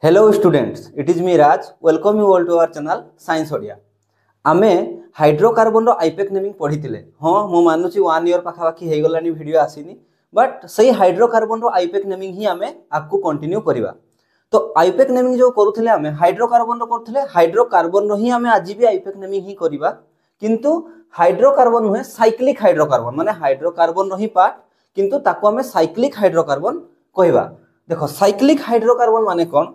Hello students, it is me Raj. Welcome you all to our channel Science Odia. आमे hydrocarbon रो IUPAC naming पढ़ीतिले। हाँ मु मानुची 1 year पाखापाखी hey Galani video आसीनी, but सही hydrocarbon रो IUPAC naming ही आमे आकु continue करिवा। तो IUPAC naming जो करूथिले आमे hydrocarbon रो करथिले, hydrocarbon रो ही आमे आज भी आईपेक नेमिंग ही करिवा। किंतु हाइड्रोकार्बन हुए साइक्लिक हाइड्रोकार्बन, माने हाइड्रोकार्बन रो ही पार्ट किंतु ताको आमे साइक्लिक हाइड्रोकार्बन कहवा। देखो साइक्लिक हाइड्रोकार्बन माने कोन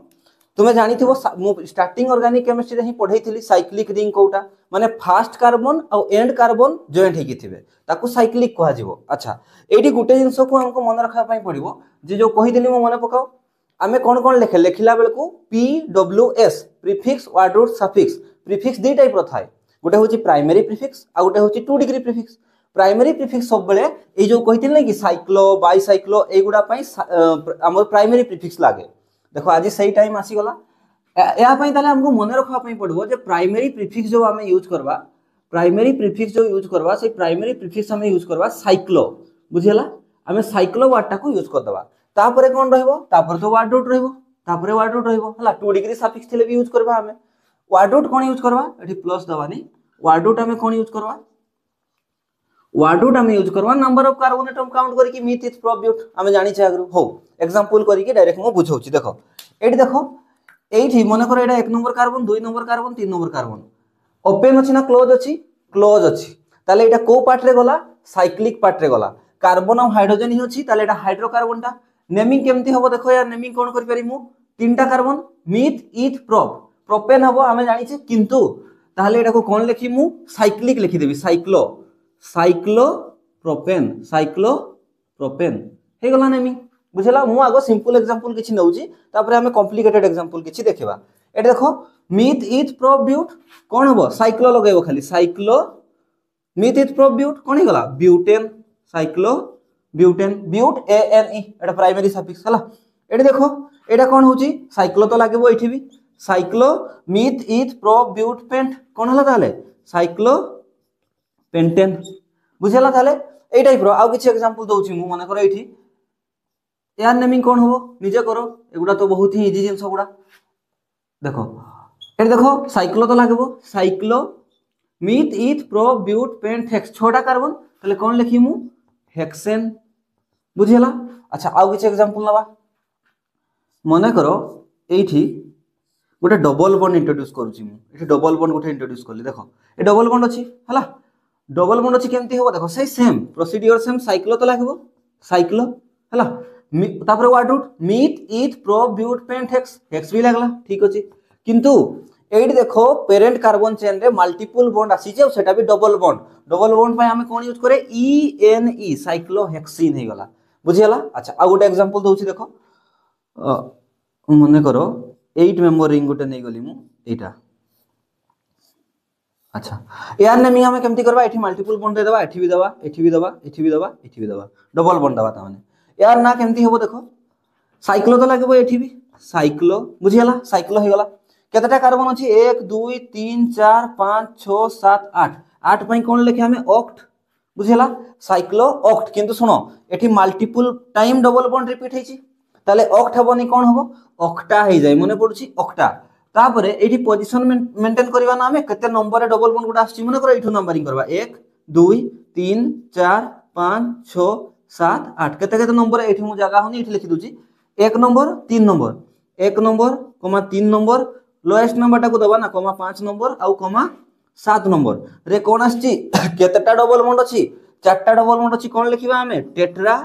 तुम्हें जानी थी, वो स्टार्टिंग ऑर्गेनिक केमिस्ट्री ही पढ़ाई थी। साइक्लिक रिंग कोटा माने फास्ट कार्बन और एंड कार्बन जॉइंट होकी थिबे ताकू साइक्लिक कहा जिवो। अच्छा एठी गुटे जिंस को हमको मन रखा पई पड़िवो जे जो कहिदिली मो मन पकाओ आमे कोन कोन लेखे लेखिला बेलकू PWS prefix word root suffix. Prefix दे टाइप रो थाए, गुटे होची प्राइमरी प्रीफिक्स आ गुटे होची 2 डिग्री प्रीफिक्स। प्राइमरी प्रीफिक्स सब बेले ए जो कहितिल नै कि साइक्लो बाइसाइक्लो एगुडा पई हमर प्राइमरी प्रीफिक्स लागे। देखो आज सही टाइम आसी गला या पई ताले हमको मन रखा पई पड़बो जे प्राइमरी प्रीफिक्स जो हमें यूज करबा, प्राइमरी प्रीफिक्स जो यूज करबा से प्राइमरी प्रीफिक्स हमें यूज करबा साइक्लो। बुझियला हमें साइक्लो वर्ड टाको यूज कर दबा। तापरे कोन रहबो, तापर तो वर्ड रूट रहबो, तापरे वर्ड रूट रहबो हला 2 डिग्री सफिक्स थिले भी यूज करबा। हमें वर्ड रूट कोन यूज करबा एठी प्लस दबानी। वर्ड रूट हमें कोन यूज करबा, वर्ड रूट हमें यूज करबा number of carbon atom count करी कि मिथ इथ प्रोब्यूट हमें जानि छै आगु। हो एग्जांपल करी कि डायरेक्ट मो बुझौची। देखो एठी देखो एठी मने करो एटा 1 number carbon 2 number carbon 3 number carbon open अछि ना क्लोज अछि, क्लोज अछि। ताले एटा को पार्ट रे गला, साइक्लिक पार्ट रे गला। कार्बन और हाइड्रोजन ही अछि ताले एटा हाइड्रोकार्बन टा। नेमिंग केमती हबो देखो यार, नेमिंग कोन करि परिमु, तीनटा carbon myth eth prop propane हबो हमें जानि छै, किंतु ताले एटा को कोन लिखिमु साइक्लिक लिखि देबी। Cyclo cyclopropane, cyclopropane हे गला नेमिंग। बुझला मु आगो सिंपल एग्जांपल किछि नउची तापर हमें कॉम्प्लिकेटेड एग्जांपल किछि देखिबा। एटा देखो मिथ इथ प्रोब्यूट कोन हबो, साइक्लो लगेबो खाली साइक्लो मिथ इथ प्रोब्यूट कोन हे गला butane. Cyclobutane but ANE एटा प्राइमरी सफिक्स हला। एटा देखो एटा कोन होची साइक्लो तो लागेबो एठी भी cyclo meth eth prop but paint कोन हला ताले साइक्लो पेंटेन। बुझला ताले ए टाइप रो आउ किछि एग्जांपल दउची मु। माने करो एठी यार नेमिंग कोन हो निजे करो, एगुडा तो बहुत ही इजी जिंस गुडा। देखो एटा देखो साइक्लो तो लागबो cyclo meth eth prop but pent hex 6टा कार्बन तले कोन लिखिमु हेक्सेन। बुझियला। अच्छा आउ किछ एग्जांपल नबा। मने करो एठी गोटे डबल बॉन्ड इंट्रोड्यूस करूची मु। एठी डबल बॉन्ड गोटे इंट्रोड्यूस करली। देखो ए डबल बॉन्ड अछि हला, डबल बॉन्ड अछि केमती हो देखो सही सेम प्रोसीड्यूर सेम साइक्लो तो लागबो साइक्लो हला। तापर word root myth eth prop but pent hex, hex भी लागला ठीक अछि। किंतु एडी देखो पेरेंट कार्बन चेन रे मल्टीपल बॉन्ड आसी जे सेटा भी डबल बॉन्ड। डबल बॉन्ड पय हमें कोन यूज करे ENE साइक्लोहेक्सिन हे गला। बुझियला। अच्छा आ गोटे एग्जांपल दउची देखो मने करो 8 मेंबर रिंग गोटे नै गली मु एटा। अच्छा यार नेमिंग हमें केमती करबा, एठी मल्टीपल बॉन्ड दे दबा, एठी भी दबा, एठी भी दबा, एठी भी दबा, एठी भी दबा, डबल बॉन्ड दबा। ता माने यार ना केमती होबो देखो साइक्लो तो लागबो एठी भी साइक्लो। बुझियला साइक्लो हे गला। केतेटा कार्बन अछि 1 2 3 4 5 6 7 8 8 पई कोन लेखे हमें ऑक्ट। बुझियला cyclo oct. किंतु सुनो एठी multiple time double bond repeat हेछि ताले ऑक्ट हबोनी कोन हबो ऑक्टा हे जाय। मने पडुछि ऑक्टा। तापरे एठी पोजीशन मेंटेन करबा ना हमें केते नंबर रे डबल बॉन्ड गुडा आछि। मने करो एठु नंबरिंग करबा 1 2 3 4 5 6 7 8 केते केते नंबर एठी मु जगह होनी एठी लिखि दुची 1 नंबर 3 नंबर 1 नंबर कमा 3 नंबर लोएस्ट नंबर टाको दबा ना कमा 5 नंबर आउ कमा 7 नंबर रे कोन आछि केतेटा डबल बॉन्ड अछि 4टा डबल बॉन्ड अछि। कोन लिखिबा हमें टेट्रा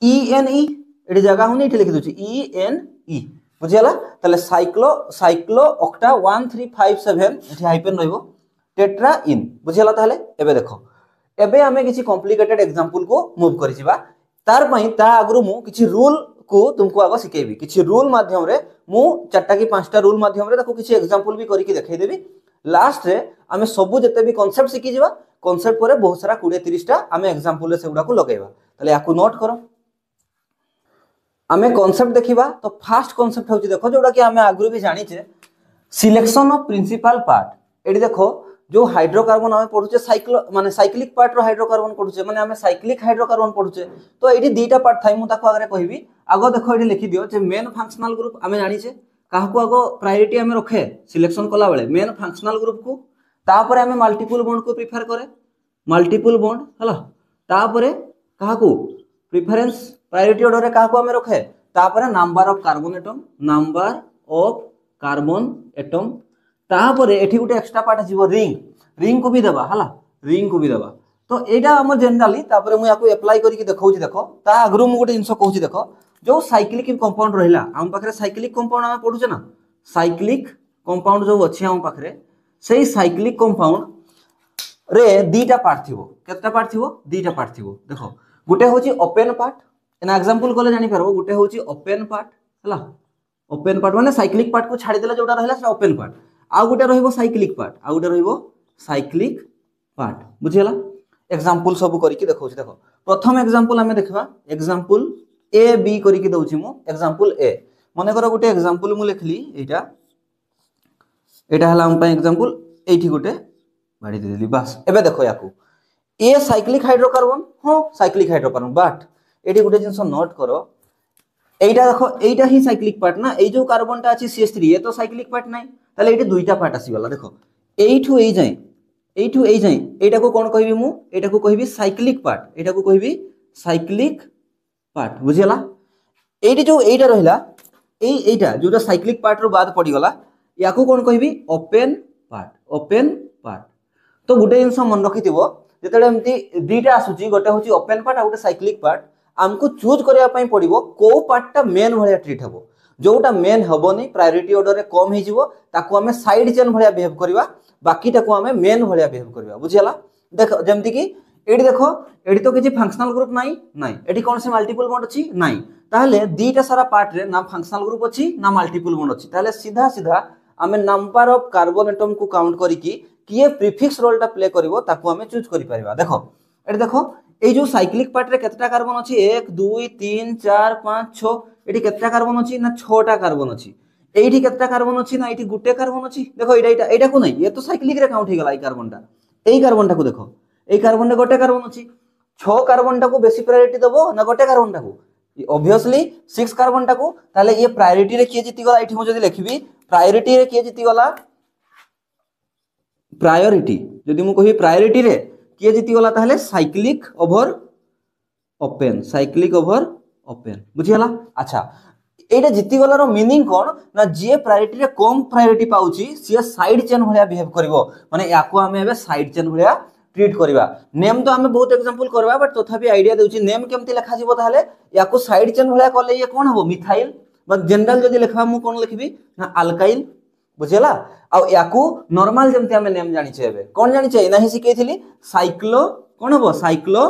ENE एठी जगह होनी एठी लिखि दुची ENE। बुझियला तले साइक्लो साइक्लो ऑक्टा 1357 एठी हाइपेन रहइबो टेट्रा इन। बुझियला ताले एबे देखो एबे हमें किछि कॉम्प्लिकेटेड एग्जांपल को मूव करि जिबा। तार पई ता अगरु मु किछि रूल को तुमको आगो सिकेबी। किछि रूल माध्यम रे मु 4टा कि 5टा रूल माध्यम रे ताको किछि एग्जांपल भी करि कि देखाइ देबी। लास्ट रे हमें सब जते भी कांसेप्ट सिकि जिबा, कांसेप्ट परे बहुत सारा 20 30 टा हमें एग्जांपल रे सेगुडा को लगाइबा। ताले याकू नोट करो। हमें कांसेप्ट देखिबा तो फर्स्ट कांसेप्ट होची देखो जोडा कि हमें आगरु भी जानि छे सिलेक्शन ऑफ प्रिंसिपल पार्ट। एडी देखो जो हाइड्रोकार्बन आम पढ़ुचे साइक्लो माने साइक्लिक पार्ट रो हाइड्रोकार्बन पढ़ुचे माने आम साइक्लिक हाइड्रोकार्बन पढ़ुचे तो ये दुईटा पार्ट थाई मुझे आगे कहबी आग देख ये लिखि दियो जे मेन फंक्शनल ग्रुप आम जानीचे क्या आग प्रायोरिटी आम रखे सिलेक्शन कला बेले मेन फंक्शनल ग्रुप को तापर आम मल्टीपल बॉन्ड को प्रिफर करे मल्टीपल बॉन्ड हला तापर क्या प्रिफरेंस प्रायोरिटी ऑर्डर रे क्या आम रखे तापर number of carbon atom number of carbon atom तापर एठी गोटे एक्स्ट्रा पार्ट आसीबो रिंग रिंग को भी देबा हला रिंग को भी देबा तो एटा हम जनरली तापर मु याको अप्लाई करके देखौची देखो ता अगरु मु गोटे जिंस कहूची देखो जो साइक्लिक कंपाउंड रहिला हम पाखरे साइक्लिक कंपाउंड हम पढुचे ना साइक्लिक कंपाउंड जो अछि हम पाखरे सेही साइक्लिक कंपाउंड रे दीटा पार्ट थिबो केतना पार्ट थिबो दीटा पार्ट थिबो देखो गोटे होची ओपन पार्ट एना एग्जांपल कोले जानि परबो गोटे होची ओपन पार्ट हला ओपन पार्ट माने साइक्लिक पार्ट को छाडी देला जोटा रहला से ओपन पार्ट आ गोटे रहइबो साइक्लिक पार्ट आ गोटे रहइबो साइक्लिक पार्ट बुझियला एग्जांपल सब करके देखौची देखो प्रथम एग्जांपल हमें देखबा एग्जांपल ए बी करके दउची मु एग्जांपल ए माने करो गोटे एग्जांपल मु लिखली एटा एटा हला हम पय एग्जांपल एठी गोटे बाडी देली बस एबे देखो याकू ए साइक्लिक हाइड्रोकार्बन हां साइक्लिक हाइड्रोकार्बन बट एठी गोटे जिंस नोट करो एटा देखो एटा ही साइक्लिक पार्ट ना ए जो कार्बनटा अछि CH3 ये तो साइक्लिक पार्ट नाही ताले एठी दुईटा पार्ट आसी गला देखो एठू ए जाय एटा को कोन कहबी मु एटा को कहबी साइक्लिक पार्ट एटा को कहबी साइक्लिक पार्ट बुझियला एठी जो एटा रहिला एटा जोटा साइक्लिक पार्ट रो बाद पड़ी गला याको कोन कहबी ओपन पार्ट तो गोटे जिंस मन रखिथिबो जेतेले एमती दीटा आसुची गोटे होची ओपन पार्ट आ गोटे साइक्लिक पार्ट हमको चूज करिया पई पड़िबो को पार्टटा मेन भलिया ट्रीट हबो जोटा मेन हबोनी प्रायोरिटी ऑर्डर रे कम हे जिवो ताको हमें साइड चेन भलिया बिहेव करबा बाकी टाको हमें मेन भलिया बिहेव करबा बुझियला देखो जेमति कि एडी देखो एडी तो किछि फंक्शनल ग्रुप नाही एडी कोन से मल्टीपल बॉन्ड अछि नाही ताहले दीटा सारा पार्ट रे ना फंक्शनल ग्रुप अछि ना मल्टीपल बॉन्ड अछि ताहले सीधा सीधा हमें नंबर ऑफ कार्बन एटम को काउंट करिकि किए प्रीफिक्स रोल टा प्ले करिवो ताको हमें चूज करि परिबा देखो एडी देखो ए जो साइक्लिक पार्ट रे केतटा कार्बन अछि 1 2 3 4 5 6 एडी केतटा कार्बन अछि ना 6टा कार्बन अछि एठी केतटा कार्बन अछि ना एठी गुटे कार्बन अछि देखो एटा को नहीं ये तो साइक्लिक रे काउंट हे गला ए कार्बनटा को देखो ए कार्बन रे गोटे कार्बन अछि 6 कार्बनटा को बेसी प्रायोरिटी देबो ना गोटे कार्बनटा को ऑब्वियसली 6 कार्बनटा को ताले ये प्रायोरिटी रे के जीति गला एठी मु जदी लिखबी प्रायोरिटी रे के जीति गला प्रायोरिटी जदी मु कहि प्रायोरिटी रे के जीति गला ताहले साइक्लिक ओवर ओपन बुझियला अच्छा एटा जीति गलार मीनिंग कोन ना जे प्रायोरिटी रे कम प्रायोरिटी पाउची से साइड चेन भलिया बिहेव करबो माने याको हमें एबे साइड चेन भलिया ट्रीट करबा नेम तो हमें बहुत एग्जांपल करबा बट तथापि आईडिया देउची नेम केमति लिखा जीवो ताहले याको साइड चेन भलिया करले ये कोन हबो मिथाइल बट जनरल जदी लिखबा मु कोन लिखबी ना अल्काइल बुझियला आ याको नॉर्मल जेमति हमें नेम जानि छै एबे कोन जानि छै नाही सिकेइथिली साइक्लो कोन हबो साइक्लो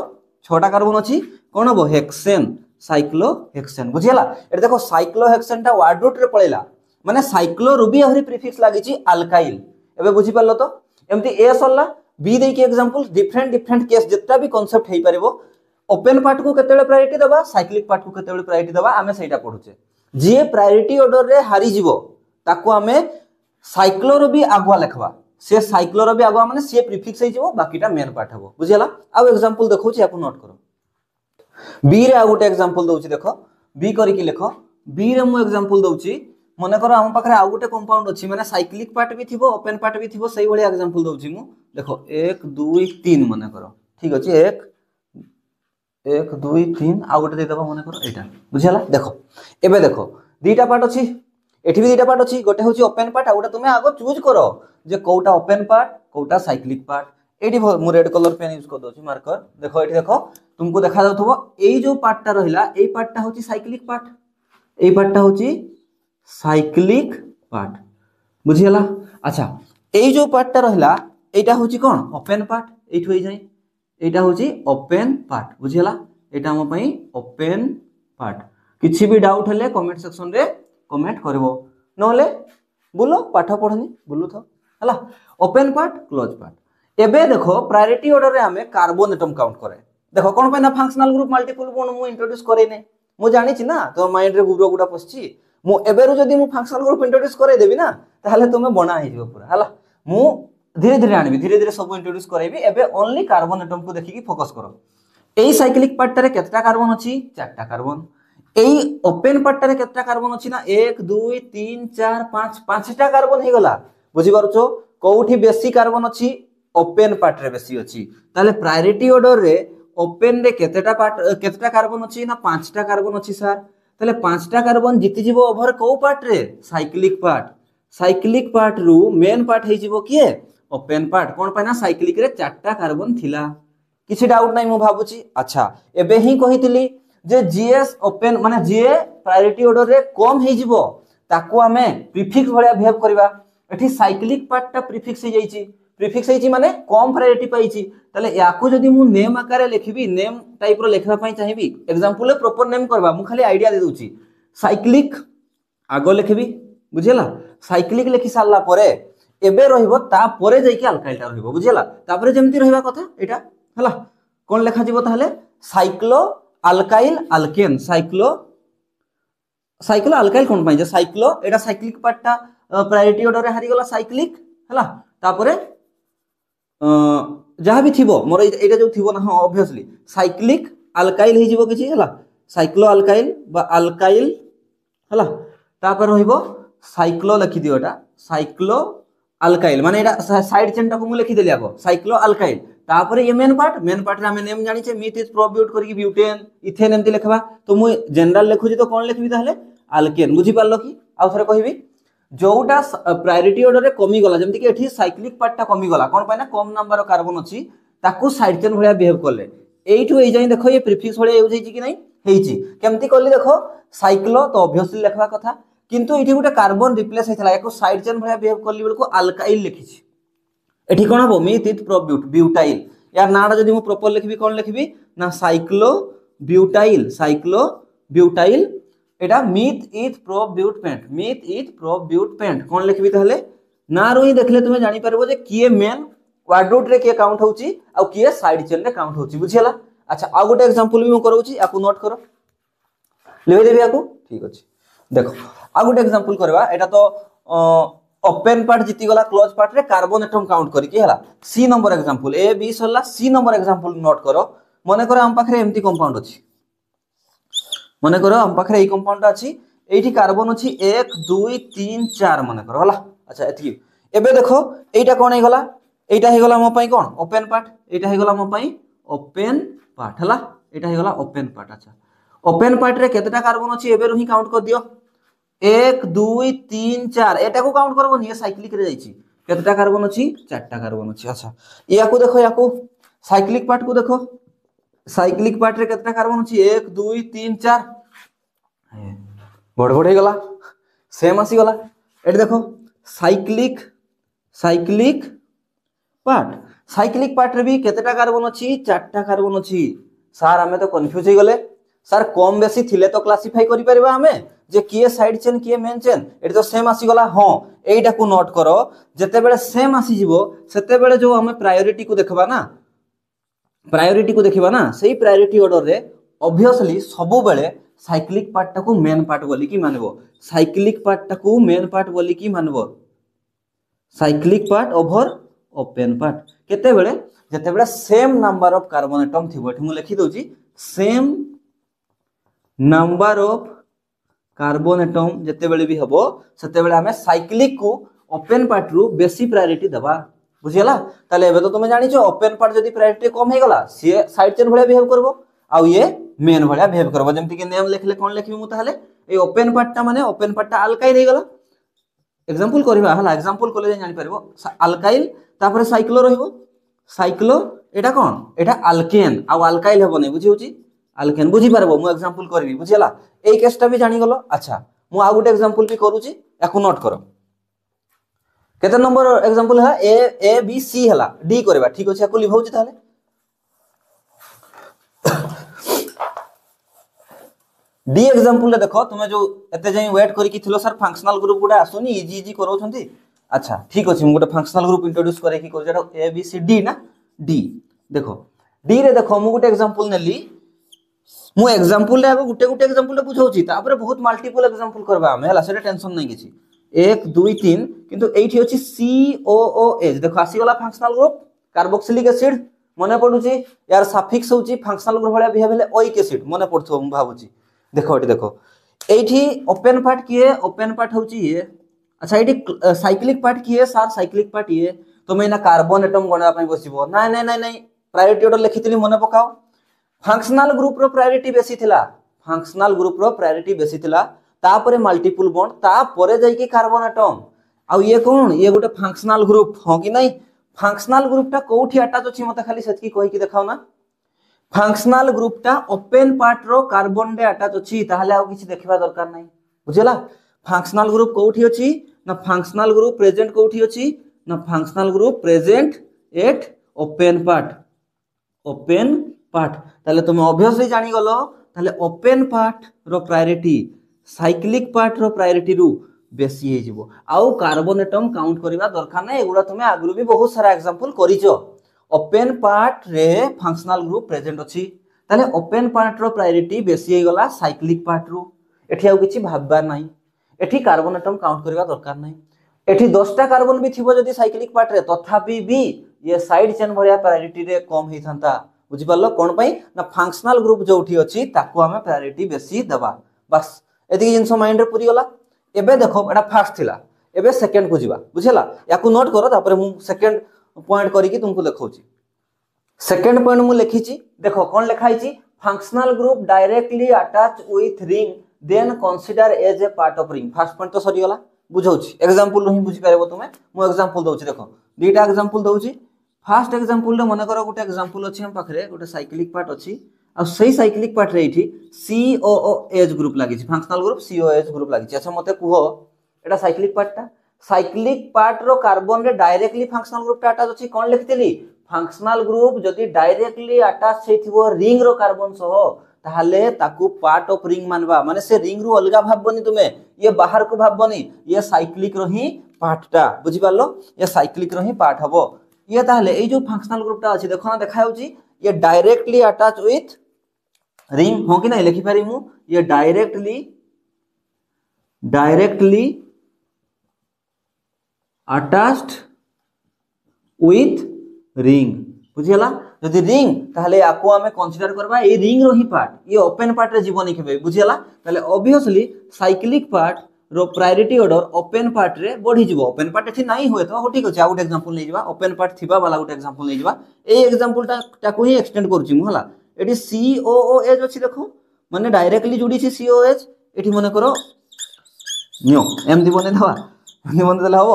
छोटा कार्बन अछि कोन हबो हेक्सेन साइक्लोहेक्सेन बुझियला एटा देखो साइक्लोहेक्सेन टा वर्ड रूट रे पळेला माने साइक्लो रुबी आहुरी प्रीफिक्स लागि छि अल्काइल एबे बुझि परलो तो एमति ए सरला बी दे के एग्जांपल डिफरेंट केस जेत्ता भी कांसेप्ट हेई परबो ओपन पार्ट को केतेले प्रायोरिटी देबा साइक्लिक पार्ट को केतेले प्रायोरिटी देबा हमें सेटा पढुचे जे प्रायोरिटी ऑर्डर रे हारी जीवो ताको हमें साइक्लो रुबी आगुआ लिखबा से साइक्लो रुबी आगुआ माने से प्रीफिक्स हेई जीवो बाकीटा मेन पार्ट हबो बुझियला आ एग्जांपल देखौची आपन नोट करो बी रे आ गोटे एग्जांपल दउची देखो बी करी कि लिखो बी रे मु एग्जांपल दउची मने करो हम पाखरे आ गोटे कंपाउंड अछि माने साइक्लिक पार्ट भी थिबो ओपन पार्ट भी थिबो सही भली एग्जांपल दउची मु देखो 1 2 3 मने करो ठीक अछि 1 2 3 आ गोटे दे दबा मने करो एटा बुझियला देखो एबे देखो दीटा पार्ट अछि एठी भी दीटा पार्ट अछि गोटे होची ओपन पार्ट आ गोटे तुमे आगो चूज करो जे कोटा ओपन पार्ट कोटा साइक्लिक पार्ट एठी मु रेड कलर पेन यूज कर दोची मार्कर देखो एठी देखो तुमको देखा जाउथबो एई जो पार्टटा रहिला एई पार्टटा होची साइक्लिक पार्ट एई पार्टटा होची साइक्लिक पार्ट बुझियला अच्छा एई जो पार्टटा रहिला एटा होची कोन ओपन पार्ट एठु होई जाय एटा होची ओपन पार्ट बुझियला एटा हम पई ओपन पार्ट किछि भी डाउट हले कमेंट सेक्शन रे कमेंट करबो नहले बोलो पाठ पढनी बोलु थो हला ओपन पार्ट क्लोज पार्ट एबे देखो प्रायोरिटी ऑर्डर रे हमें कार्बन एटम काउंट करे देखो कोन पे ना फंक्शनल ग्रुप मल्टीपल बॉन्ड मु इंट्रोड्यूस करे ने मु जानि छी ना तो माइंड रे गुब्रो गुडा पछी मु एबेरु जदी मु फंक्शनल ग्रुप इंट्रोड्यूस करे देबी ना ताहले तुमे बना हे जिवो पूरा हला मु धीरे धीरे आनबी धीरे धीरे सब इंट्रोड्यूस कराइबी एबे ओनली कार्बन एटम को देखिकी फोकस करो एई साइक्लिक पार्ट रे केतटा कार्बन अछि चारटा कार्बन एई ओपन पार्ट रे केतटा कार्बन अछि ना 1 2 3 4 5 पांचटा कार्बन हे गला बुझी पारुछो कोउठी बेसी कार्बन अछि ओपन पार्ट रे बेसी अछि ताले प्रायोरिटी ऑर्डर रे ओपन रे केतटा कार्बन अछि ना पांचटा कार्बन अछि सर ताले पांचटा कार्बन जीति जीवो ओभर को पार्ट रे साइक्लिक पार्ट रु मेन पार्ट हे जीवो किए ओपन पार्ट कोन पाइना साइक्लिक रे चारटा कार्बन थिला किछि डाउट नै मु भाबुची अच्छा एबे ही कहितली जे जीएस ओपन माने जीए प्रायोरिटी ऑर्डर रे कम हे जीवो ताको हमें प्रीफिक्स भलिया बिहेव करबा एठी साइक्लिक पार्ट टा प्रीफिक्स हेची माने कम प्रायोरिटी पाइची ताले याकू जदी मु नेम आकारे लिखिबी नेम टाइप रो लेखबा पई चाहिबी एग्जांपल प्रॉपर नेम करबा मु खाली आईडिया दे दूची साइक्लिक आगो लिखिबी बुझिला साइक्लिक लिखि सारला परे एबे रहिबो ता परे जाई कि अल्काइल टा रहिबो बुझिला तापरे जेमति रहिबा कथा एटा हला कोन लेखा जीवो ताहले cyclo alkyl alkane cyclo alkyl कोन पई जे साइक्लो एटा साइक्लिक पार्ट टा प्रायोरिटी ऑर्डर रे हारि गला साइक्लिक हला तापरे जहाँ भी थिबो मोर एटा जो थिबो ना हां ऑब्वियसली साइक्लिक अल्काइल हे जीवो किछि हला साइक्लो अल्काइल बा अल्काइल हला तापर रहिबो साइक्लो लिखि दियो एटा साइक्लो अल्काइल माने एटा साइड चेन टा को मु लिखि देली आगो साइक्लो अल्काइल तापर ये मेन पार्ट रे हम नेम जानि छे मीथ इज प्रोब्यूट करी ब्यूटेन इथेन एमति लिखबा तो मु जनरल लिखुजी तो कोन लिखबी ताहले अल्केन बुझी पारलो कि आ थरे कहिबी जोटा प्रायोरिटी ऑर्डर रे कमी गला जेमति कि एठी साइक्लिक पार्ट टा कमी गला कोन पाइना कम नंबर कार्बन अछि ताकू साइड चेन भलिया बिहेव करले एइठु एइ जाई देखो ये प्रीफिक्स भलिया यूज हेछि कि नै हेछि केमति करली देखो साइक्लो तो ऑब्वियसली लिखबा कथा किंतु एठी गुटे कार्बन रिप्लेस हेतला एको साइड चेन भलिया बिहेव करली बेलको अल्काइल लिखिछि एठी कोन हबो मीथ इथ प्रोब्यूट ब्यूटाइल यार नाडा जदी मु प्रॉपर लिखबी कोन लिखबी ना साइक्लो ब्यूटाइल एटा मीथ इथ प्रोब्यूट पेंट कोन लिखबी ताहले ना रोही देखले तुमे जानि परबो जे किए मेन क्वाड्रूट रे के काउंट होउची आ किए साइड चेन रे काउंट होउची बुझियला अच्छा आ गुटे एग्जांपल भी मु करूची आकु नोट करो लेबे देबी आकु ठीक अछि देखो आ गुटे एग्जांपल करबा एटा तो ओपन पार्ट जीति गला क्लोज पार्ट रे कार्बन एटम काउंट करी कि हला सी नंबर एग्जांपल ए बी सरला सी नंबर एग्जांपल नोट करो मने करो हम पाखरे एम्ति कंपाउंड अछि मने करो हम पाखरे ए कंपाउंड अछि एठी कार्बन अछि 1 2 3 4 मने करो हला अच्छा एथि एबे देखो एटा कोन हे गला एटा हे गला मो पई कोन ओपन पार्ट एटा हे गला मो पई ओपन पार्ट हला एटा हे गला ओपन पार्ट अच्छा ओपन पार्ट रे केतटा कार्बन अछि एबे रही काउंट कर दियो 1 2 3 4 एटा को काउंट करबो नि साइक्लिक रे जाईची केतटा कार्बन अछि चारटा कार्बन अछि अच्छा याकू देखो याकू साइक्लिक पार्ट को देखो साइक्लिक पार्ट रे केतटा कार्बन अछि 1 2 3 4 बड़ हे गला सेम आसी गला एटी देखो साइक्लिक पार्ट रे भी केतटा कार्बन अछि चारटा कार्बन अछि सर हमें तो कंफ्यूज हे गले सर कम बेसी थिले तो क्लासिफाई करि परबा हमें जे किए साइड चेन किए मेन चेन एटी तो सेम आसी गला हां एइटा को नोट करो जते बेले सेम आसी जीवो सेते बेले जो हमें प्रायोरिटी को देखबा ना सेही प्रायोरिटी ऑर्डर रे ऑब्वियसली सब बेले साइक्लिक पार्ट टा को मेन पार्ट बोली की मानबो साइक्लिक पार्ट टा को मेन पार्ट बोली की मानबो cyclic part over open part केते बेले जते बेले same number of carbon atom थिबो एठी मु लिखि दोची same number of carbon atom जते बेले भी हबो सेते बेले हमें साइक्लिक को ओपन पार्ट रु बेसी प्रायोरिटी दबा बुझियला ताले एबे तो तुमे जानि छ ओपन पार्ट जदी प्रायोरिटी कम हे गला से साइड चेन भलिया बिहेव करबो आ ये मेन भलिया बिहेव करबो जेमति कि नेम लिखले कोन लिखबी मु ताले ए ओपन पार्ट टा माने ओपन पार्ट टा अल्काइल हे गला एग्जांपल करबा हला एग्जांपल कोले जानि परबो अल्काइल तापर साइक्लो रहिबो साइक्लो एटा कोन एटा अल्केन आ अल्काइल हेबो नै बुझी होची अल्केन बुझी परबो मु एग्जांपल करबी बुझियला ए केसटा भी जानि गलो अच्छा मु आ गुटे एग्जांपल भी करूची याकू नोट करो केते नंबर एग्जांपल है ए बी सी हला डी करबा ठीक अछि याकू लिखौची ताले डी एग्जांपल देखो तुमे जो एते जाई वेट करी कि थिलो सर फंक्शनल ग्रुप गुडा आसुनी इजी करो छंती अच्छा ठीक अछि मु गुटे फंक्शनल ग्रुप इंट्रोड्यूस करे कि कर जेटा ए बी सी डी ना डी देखो डी रे देखो मु गुटे एग्जांपल नेली मु एग्जांपल रे गुटे एग्जांपल रे बुझौची तापर बहुत मल्टीपल एग्जांपल करबा हम हला सेटा टेंशन नै किछि 1 2 3 किंतु एठी अछि COOH देखो आसीगला फंक्शनल ग्रुप कार्बोक्सिलिक एसिड मने पडुची यार सफिक्स होची फंक्शनल ग्रुप भलिया बिहेव हेले ओइक एसिड मने पडथो हम भाबुची देखो एठी देखो एठी ओपन पार्ट किए ओपन पार्ट होची ये अच्छा एठी साइक्लिक पार्ट किए सर साइक्लिक पार्ट ये तुम एना कार्बन एटम गणा पई बसिबो नहीं प्रायोरिटी ऑर्डर लिखितली मने पकाओ फंक्शनल ग्रुप रो प्रायोरिटी बेसी थिला फंक्शनल ग्रुप रो प्रायोरिटी बेसी थिला तापरे मल्टीपल बॉन्ड तापरे जाई कि कार्बन एटम आ ये कोन ये गोटे फंक्शनल ग्रुप हो कि नहीं फंक्शनल ग्रुप टा कोठी अटैच अछि मते खाली सेतकी कहि कि देखाओ ना फंक्शनल ग्रुप टा ओपन पार्ट रो कार्बन रे अटैच अछि ताहले आ किछि देखिबा दरकार नाही बुझिला फंक्शनल ग्रुप कोठी अछि ना फंक्शनल ग्रुप प्रेजेंट कोठी अछि ना functional group present at open part ताले तुम ऑब्वियसली जानि गलो ताले ओपन पार्ट रो प्रायोरिटी साइक्लिक पार्ट रो प्रायोरिटी रु बेसी हे जिवो आउ कार्बन एटम काउंट करबा दरकार नै एगुडा तुमे आगुरु भी बहुत सारा एग्जांपल करिजो ओपन पार्ट रे फंक्शनल ग्रुप प्रेजेंट अछि ताले ओपन पार्ट रो प्रायोरिटी बेसी हे गला साइक्लिक पार्ट रु एठी आउ किछि भाबबा नै एठी कार्बन एटम काउंट करबा दरकार नै एठी 10 टा कार्बन भी थिबो जदी साइक्लिक पार्ट रे तथापि भी ये साइड चेन भलिया प्रायोरिटी रे कम हे थांता बुझि पारलो कोन पई ना फंक्शनल ग्रुप जोठी अछि ताको हमें प्रायोरिटी बेसी दबा बस एति जिंस माइंड रे पुरी गला एबे देखो एटा फर्स्ट थिला एबे सेकंड को जिवा बुझला याकू नोट करो तापर मु सेकंड पॉइंट करी कि तुमको देखौची सेकंड पॉइंट मु लिखिची देखो कोन लिखाइची functional group directly attach with ring then consider as a part of ring first point तो सरी गला बुझौची एग्जांपल ही बुझी पारेबो तुमे मु एग्जांपल दोची देखो दुईटा एग्जांपल दोची फर्स्ट एग्जांपल रे मने करो गोटे एग्जांपल अछि हम पाखरे गोटे साइक्लिक पार्ट अछि आ सही साइक्लिक पार्ट रे इठी COOH ग्रुप लागि छि फंक्शनल ग्रुप COOH ग्रुप लागि छि अच्छा मते कुहो एटा साइक्लिक पार्ट रो कार्बन रे डायरेक्टली फंक्शनल ग्रुप टा अटैच अछि कोन लिखतिली फंक्शनल ग्रुप जदी डायरेक्टली अटैच हेथिबो रिंग रो कार्बन सह ताहले ताकू पार्ट ऑफ रिंग मानबा माने से रिंग रो अलगा भाबबनी तुमे ये बाहर को भाबबनी ये साइक्लिक रो ही पार्ट टा बुझि पारलो ये साइक्लिक रो ही पार्ट हबो ये ताहले ए जो फंक्शनल ग्रुप टा अछि देखो ना देखाउची ये डायरेक्टली अटैच विथ रिंग हो कि नहीं लिखि पारि मु ये डायरेक्टली अटैच्ड विथ रिंग बुझियला जदि रिंग ताहले आको हमें कंसीडर करबा ए रिंग रो ही पार्ट ये ओपन पार्ट रे जीवनी केबे बुझियला ताहले ऑब्वियसली साइक्लिक पार्ट रो प्रायोरिटी ऑर्डर ओपन पार्ट रे बढ़ी जिवो ओपन पार्ट एठी नाही होय तो हो ठीक अछि आउट एग्जांपल नै जिवा ओपन पार्ट थिबा वाला आउट एग्जांपल नै जिवा ए एग्जांपल टा को ही एक्सटेंड करूची मु हला एठी COOH अछि देखो माने डायरेक्टली जोडी छी COOH एठी मने करो नियो एमदी बने दवा नि बने देला हो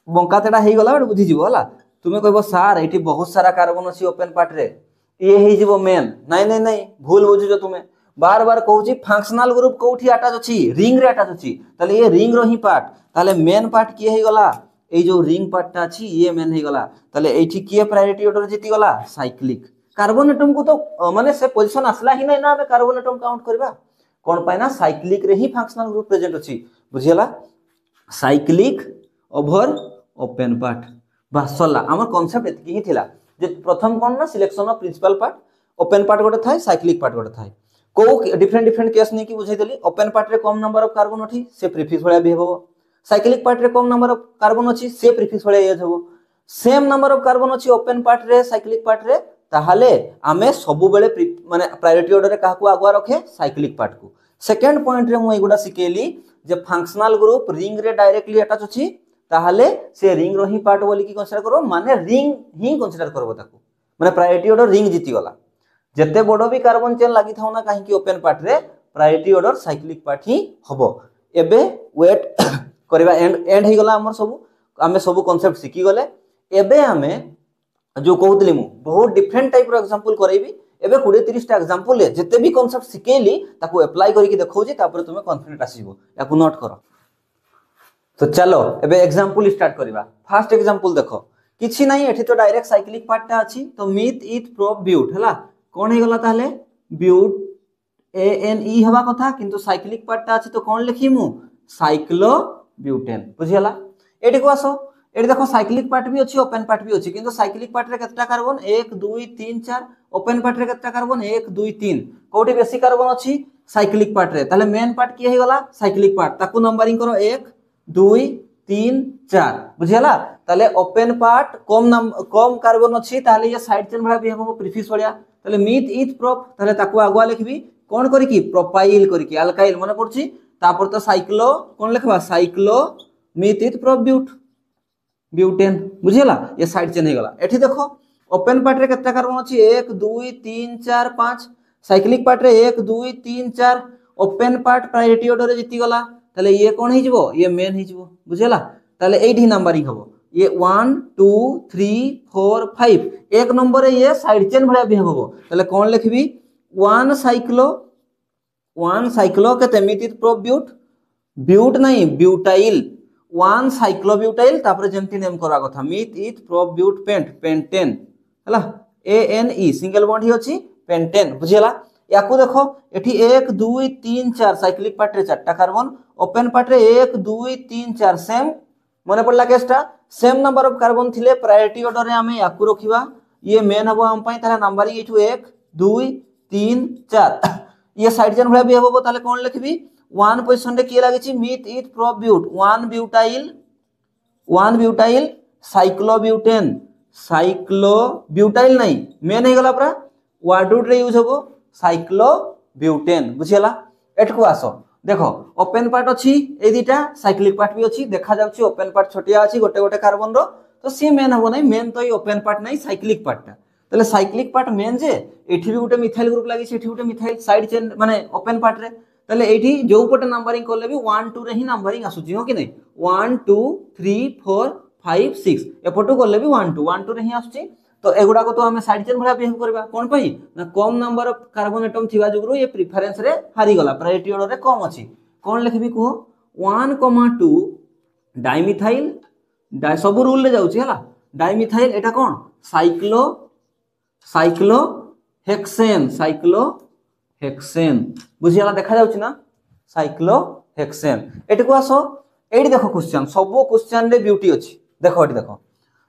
बंका तेडा हेई गला बड बुझी जिवो हला तुमे कहबो सर एठी बहुत सारा कार्बन अछि ओपन पार्ट रे ये हेई जिवो मेन नहीं भूल बुझिजो तुमे बार बार कहूची फंक्शनल ग्रुप कोठी अटैच अछि रिंग रे अटैच अछि ताले ये रिंग रो ही पार्ट ताले मेन पार्ट किए हेई गला ए जो रिंग पार्ट ता अछि ये मेन हेई गला ताले एठी किए प्रायोरिटी ऑर्डर जीती गला साइक्लिक कार्बन एटम को तो माने से पोजीशन असला ही नै ना हमें कार्बन एटम काउंट करबा कोन पाइना साइक्लिक रे ही फंक्शनल ग्रुप प्रेजेंट अछि बुझियला साइक्लिक ओवर ओपन पार्ट बस सला हमर कांसेप्ट एतकी ही थिला जे प्रथम कोन ना selection of principal part open part गोटे थाय साइक्लिक पार्ट गोटे थाय को डिफरेंट केस नै कि बुझाई देली ओपन पार्ट रे कम नंबर ऑफ कार्बन अछि से प्रीफिक्स भलिया बिहेव हो साइक्लिक पार्ट रे कम नंबर ऑफ कार्बन अछि से प्रीफिक्स भलिया यूज हो सेम नंबर ऑफ कार्बन अछि ओपन पार्ट रे साइक्लिक पार्ट रे ताहाले आमे सबु बेले माने प्रायोरिटी ऑर्डर रे काहकु आगुआ रखे साइक्लिक पार्ट को सेकंड पॉइंट रे मु एगुडा सिकेली जे फंक्शनल ग्रुप रिंग रे डायरेक्टली अटैच अछि ताहाले से रिंग रो ही पार्ट बोली कि कंसीडर करो माने रिंग ही कंसीडर करबो ताकू माने प्रायोरिटी ऑर्डर रिंग जीती गला जते बडो भी कार्बन चेन लागि थाउ ना काहे कि ओपन पार्ट रे प्रायोरिटी ऑर्डर साइक्लिक पार्ट ही हबो एबे वेट करबा एंड हे गला हमर सब आमे सब कांसेप्ट सिकी गले एबे आमे जो कहउतली मु बहुत डिफरेंट टाइप रो एग्जांपल करैबी एबे 20-30 टा एग्जांपल ले जते भी कांसेप्ट सिकेली ताकू अप्लाई करी कि देखौ जे तापर तुमे कॉन्फिडेंट आसीबो याकू नोट करो तो चलो एबे एग्जांपल स्टार्ट करबा फर्स्ट एग्जांपल देखो किछि नाही एठी तो डायरेक्ट साइक्लिक पार्ट ता अछि तो मीथ इथ प्रोप ब्यूट हला कोन हे गला ताले ब्यूट ANE हवा कथा किंतु साइक्लिक पार्ट ता अछि तो कोन लिखि मु साइक्लो ब्यूटेन बुझियला एठी को आसो एठी देखो साइक्लिक पार्ट भी अछि ओपन पार्ट भी अछि किंतु साइक्लिक पार्ट रे केतटा कार्बन 1 2 3 4 ओपन पार्ट रे केतटा कार्बन 1 2 3 कोठी बेसी कार्बन अछि साइक्लिक पार्ट रे ताले मेन पार्ट की हे गला साइक्लिक पार्ट ताकू नंबरिंग करो 1 2 3 4 बुझिला ताले ओपन पार्ट कम कार्बन अछि ताले ये साइड चेन भला बिहेव हो प्रीफिक्स भलिया ताले मिथ इथ प्रोप ताले ताकू आगुआ लिखबी कोन करिकी प्रोपाइल करिकी अल्काइल मन पड़छि तापर तो साइक्लो कोन लिखबा cyclo meth eth prop butane बुझिला ये साइड चेन हे गला एठी देखो ओपन पार्ट रे केतना कार्बन अछि 1 2 3 4 5 साइक्लिक पार्ट रे 1 2 3 4 ओपन पार्ट प्रायोरिटी ऑर्डर रे जिति गला ताले ये कोन हे जिवो ये मेन हे जिवो बुझिला ताले एठी नंबरिंग हबो ये 1 2 3 4 5 एक नंबर रे ये साइड चेन भला बिहेव हबो ताले कोन लिखबी 1 साइक्लो केते मिथित प्रोप ब्यूट नहीं ब्यूटाइल 1 साइक्लोब्यूटाइल तापर जेमति नेम करा कथा meth eth prop but pentane हला ANE सिंगल बॉन्ड ही अछि पेंटेन बुझिला याकू देखो एठी 1 2 3 4 साइक्लिक पार्ट रे 4टा कार्बन ओपन पार्ट रे 1 2 3 4 सेम मने पड़ला केसटा सेम नंबर ऑफ कार्बन थिले प्रायोरिटी ऑर्डर रे हमें याकू रखिबा ये मेन हबो हम पई ताले नंबरिंग इठू 1 2 3 4 ये साइड चेन भला भी हबो ताले कोन लिखबी 1 पोजीशन रे की लागे छि मिथ इथ प्रोप ब्यूट 1 ब्यूटाइल साइक्लोब्यूटाइल नहीं मेन हे गला पूरा वर्ड रूट रे यूज हबो साइक्लोब्यूटेन बुझिला एठको आसो देखो ओपन पार्ट अछि ए दिटा साइक्लिक पार्ट भी अछि देखा जाउछि ओपन पार्ट छोटिया अछि गोटे गोटे कार्बन रो तो सी मेन हबो नहीं मेन तो ई ओपन पार्ट नहीं साइक्लिक पार्टटा तले साइक्लिक पार्ट मेन जे एठी भी गोटे मिथाइल ग्रुप लागि छि एठी गोटे मिथाइल साइड चेन माने ओपन पार्ट रे तले एठी जो पटे नंबरिंग करले भी 1 2 रे ही नंबरिंग आसुछि हो कि नहीं 1 2 3 4 5 6 एपटो करले भी 1 2 रे ही आसुछि तो एगुडा को तो हमें साइड चेन भला बिहेव करबा कोन पई ना कम नंबर ऑफ कार्बन एटम थिबा जुगरो ये प्रेफरेंस रे हारी गला प्रायोरिटी ऑर्डर रे कम अछि कोन लिखबी को 1 2 डाइमिथाइल सब रूल ले जाउछि हला डाइमिथाइल एटा कोन साइक्लोहेक्सेन बुझियाला देखा जाउछि ना साइक्लोहेक्सेन एटी को आसो एटी देखो क्वेश्चन सब क्वेश्चन रे ब्यूटी अछि देखो एटी देखो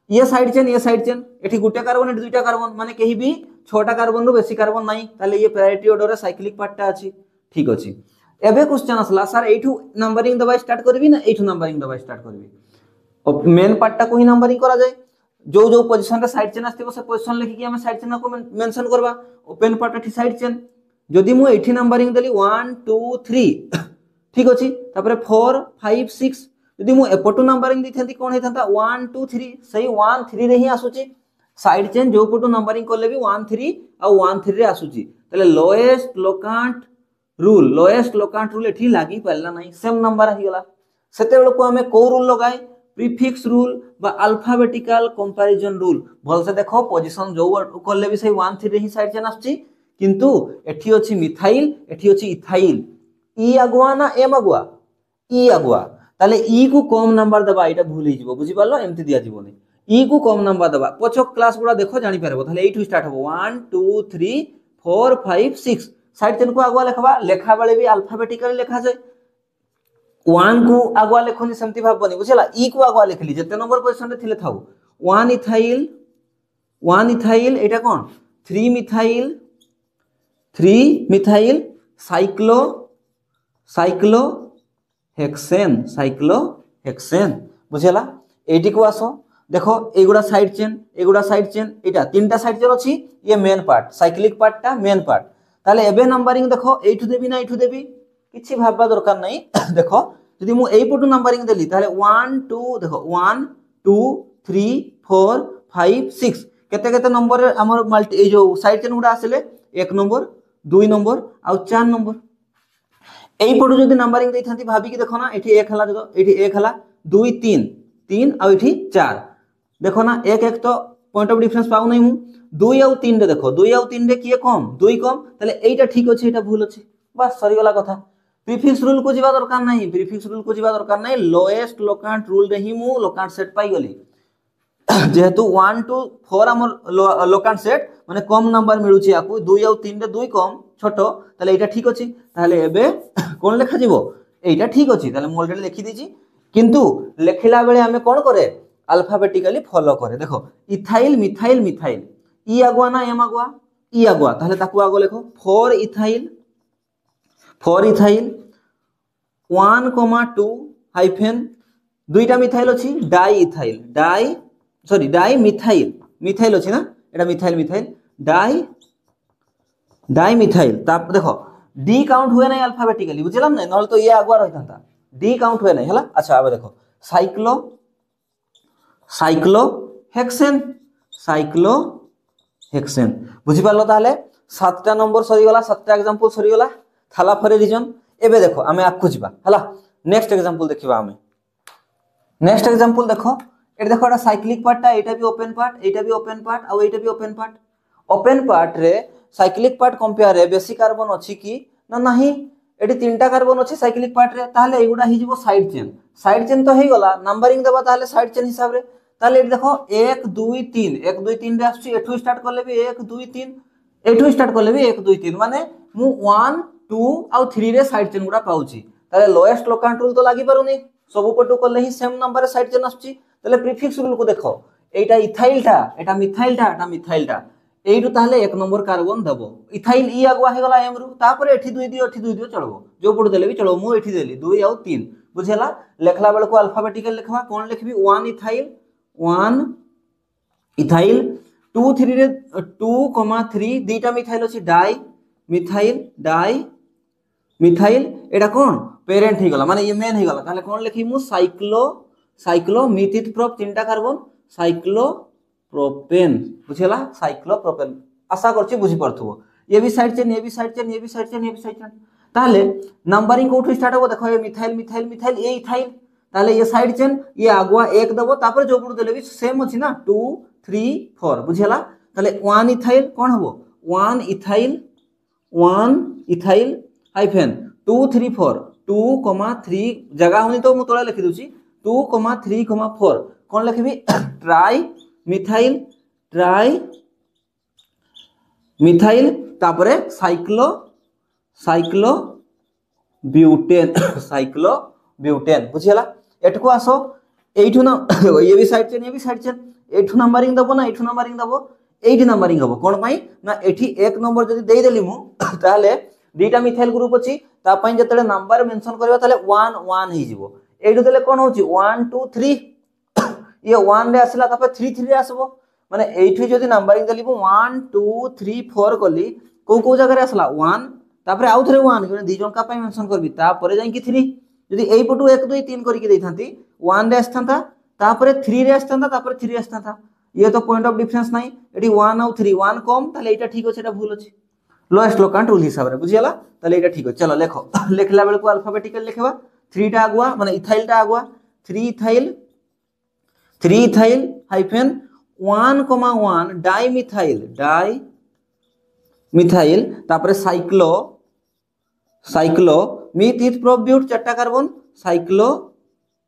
ये साइड चेन एठी गुटे कार्बन एठी दुईटा कार्बन माने केही भी 6टा कार्बन रो बेसी कार्बन नाही ताले ये प्रायोरिटी ऑर्डर रे साइक्लिक पार्टटा अछि ठीक अछि एबे क्वेश्चन असला सर एठू नंबरिंग दबा स्टार्ट करबी ना एठू नंबरिंग दबा स्टार्ट करबी मेन पार्टटा को ही नंबरिंग करा जाय जो पोजीशन रे साइड चेन आस्थिबो से पोजीशन लिखि कि हम साइड चेन को मेंशन करबा ओपन पार्ट एठी साइड चेन जदि मु एठी नंबरिंग देली 1 2 3 ठीक अछि तापर 4 5 6 यदि मु एपटो नंबरिंग दिथंती कोन हेथंता 1 2 3 सही 1 3 रे ही आसुची साइड चेन जो पटो नंबरिंग करले भी 1 3 आ 1 3 रे आसुची तले लोएस्ट लोकांट रूल एठी लागि पल्ला नाही सेम नंबर ही गला सेते बेल को हमें को रूल लगाए प्रीफिक्स रूल बा अल्फाबेटिकल कंपैरिजन रूल भल से देखो पोजीशन जो करले भी सही 1 3 रे ही साइड चेन आसुची किंतु एठी अछि मिथाइल एठी अछि इथाइल ई अगुआ ना एम अगुआ ई अगुआ ताले ई को कम नंबर दबा एटा भूल ही जिवो बुझि पालो एमति दिया जिवो नै ई को कम नंबर दबा पछो क्लास गुडा देखो जानि परबो ताले एठू स्टार्ट हो 1 2 3 4 5 6 साइड चेन को अगुआ लेखा बेले भी अल्फाबेटिकली लेखा जाय 1 को अगुआ लेखोनी समति भाबनी बुझला ई को अगुआ लेखली जते नंबर पोजीशन रे थिले थाउ 1 इथाइल एटा कोन 3 मिथाइल साइक्लोहेक्सेन बुझला एटी को आसो देखो एगुडा साइड चेन एटा तीनटा साइड चेन अछि ये मेन पार्ट साइक्लिक पार्टटा मेन पार्ट ताले एबे नंबरिंग देखो एठू देबी ना एठू देबी किछि भाबबा दरकार नै देखो यदि मु एई पटू नंबरिंग देली ताले 1 2 देखो 1 2 3 4 5 6 केते केते नंबर हमर मल्टी ए जो साइड चेन गुडा आसले 1 नंबर 2 नंबर आ 4 नंबर एई पटू जदि नंबरिंग दैथांती भाबी कि देखो ना एठी 1 हला देखो एठी 1 हला 2 3 आ एठी 4 देखो ना 1 1 तो पॉइंट ऑफ डिफरेंस पाउ नै मु 2 आ 3 रे देखो 2 आ 3 रे किए कम 2 कम ताले एटा ठीक अछि एटा भूल अछि बस सरी गला कथा प्रीफिक्स रूल को जिबा दरकार नै लोएस्ट लोकांट रूल रे ही मु लोकांट सेट पाई गली जेहेतु 1 2 4 हमर लोकांट सेट माने कम नंबर मिलुछि आकु 2 आ 3 रे 2 कम छोटो ताले एटा ठीक अछि ताले एबे कोन लेखा जिवो एटा ठीक अछि ताले मु ऑलरेडी लिखि दिछि किंतु लेखिला बेले हमें कोन करे अल्फाबेटिकली फॉलो करे देखो इथाइल मिथाइल ई अगुआ ना एम अगुआ ई अगुआ ताले ताकू आगो लेखो 4 इथाइल 1 2 हाइफेन दुईटा मिथाइल अच्छी डाई इथाइल डाई मिथाइल अच्छी ना एटा मिथाइल मिथाइल डाई मिथाइल देखो डी काउंट हुए ना अल्फाबेटिकली बुझल ना ना तो ये आगुआ रही था डी काउंट हुए ना है। अच्छा अब देखो साइक्लोहेक्सेन बुझिपार ताहले 7टा नंबर सरीगला 7टा एग्जांपल सरीगला थाला फरे रीजन एबे देखो आमे आखु जिबा हला नेक्स्ट एग्जांपल देखिबा आमे नेक्स्ट एग्जांपल देखो एटा देखो एटा साइक्लिक पार्टटा एटा भी ओपन पार्ट आ एटा भी ओपन पार्ट रे साइक्लिक पार्ट कंपेयर रे बेसी कार्बन अछि कि ना नाही एटी 3टा कार्बन अछि साइक्लिक पार्ट रे ताहले एगुडा हि जिवो साइड चेन तो हे गला नंबरिंग देबा ताहले साइड चेन हिसाब रे ताहले एटी देखो 1 2 3 रे आछि एठू स्टार्ट करले भी 1 2 3 एठू स्टार्ट करले भी 1 2 3 माने मु 1 2 आ 3 रे साइड चेन गुडा पाउची ताहले लोएस्ट लोकांट रूल तो लागि पारुनी सब पटू करले ही सेम नंबर रे साइड चेन आछि ताहले प्रीफिक्स रूल को देखो एटा इथाइलटा एटा मिथाइलटा एइटू ताहले 1 नंबर कार्बन दबो इथाइल ई आगुआ हे गला एम रु तापर एठी 2 दियो चलबो जो पटू देले भी चलबो मु एठी देली 2 आ 3 बुझेला लेखला बेल को अल्फाबेटिकल लिखवा कोन लिखबी 1 इथाइल 2 3 रे 2, 3 दीटा मिथाइल अछि डाई मिथाइल एटा कोन पेरेंट हे गला माने ये मेन हे गला ताले कोन लिखि मु साइक्लो मिथित प्रोप 3टा कार्बन साइक्लोप्रोपेन बुझेला साइक्लोप्रोपेन आशा करछि बुझि परथुबो ये भी साइड चेन ताले नंबरिंग कोठु स्टार्ट हो देखो ये मिथाइल ये इथाइल ताले ये साइड चेन ये आगुआ 1 दबो तापर जो गुड देले भी सेम अछि ना 2 3 4 बुझेला ताले 1 इथाइल कोन हबो 1 इथाइल हाइफेन 2 3 4 2, 3 जगह होनी तो मु तळे लिखि दोछि 2, 3, 4 कोन लिखबी ट्राई मिथाइल तापरे साइक्लो ब्यूटेन बुझियला एठको आसो एठु ना ये भी साइड चेन एठु नंबरिंग दबो ना एठु नंबरिंग दबो एठी नंबरिंग हबो कोन पई ना एठी 1 नंबर जदी देई देली मु ताले दुईटा मिथाइल ग्रुप अछि ता पई जतले नंबर मेंशन करबा ताले 1 1 हि जिवो एठु देले कोन होची 1 2 3 ये 1 रे आसला तापर 3 3 रे आसबो माने एठी जदी नंबरिंग देली 1 2 3 4 कली को जगह रे आसला 1 तापर आउ थरे 1 कि दी जणका पई मेंशन करबी तापर जाई कि 3 जदी एई पटू 1 2 3 करी के देथांती 1 रे आस्थांता तापर 3 रे आस्थांता तापर 3 रे आस्थांता ये तो पॉइंट ऑफ डिफरेंस नाही एठी 1 आउ 3 1 कम ताले एटा ठीक अछि एटा भूल अछि लोएस्ट लोकांट रूल हिसाब रे बुझियला ताले एटा ठीक अछि चलो लेखो लेखला बेल को अल्फाबेटिकल लिखबा 3 टा आगुआ माने इथाइल टा आगुआ 3 इथाइल हाइफेन 1, 1 डाई मिथाइल तापर साइक्लो मिथित प्रोब्यूट 4टा कार्बन साइक्लो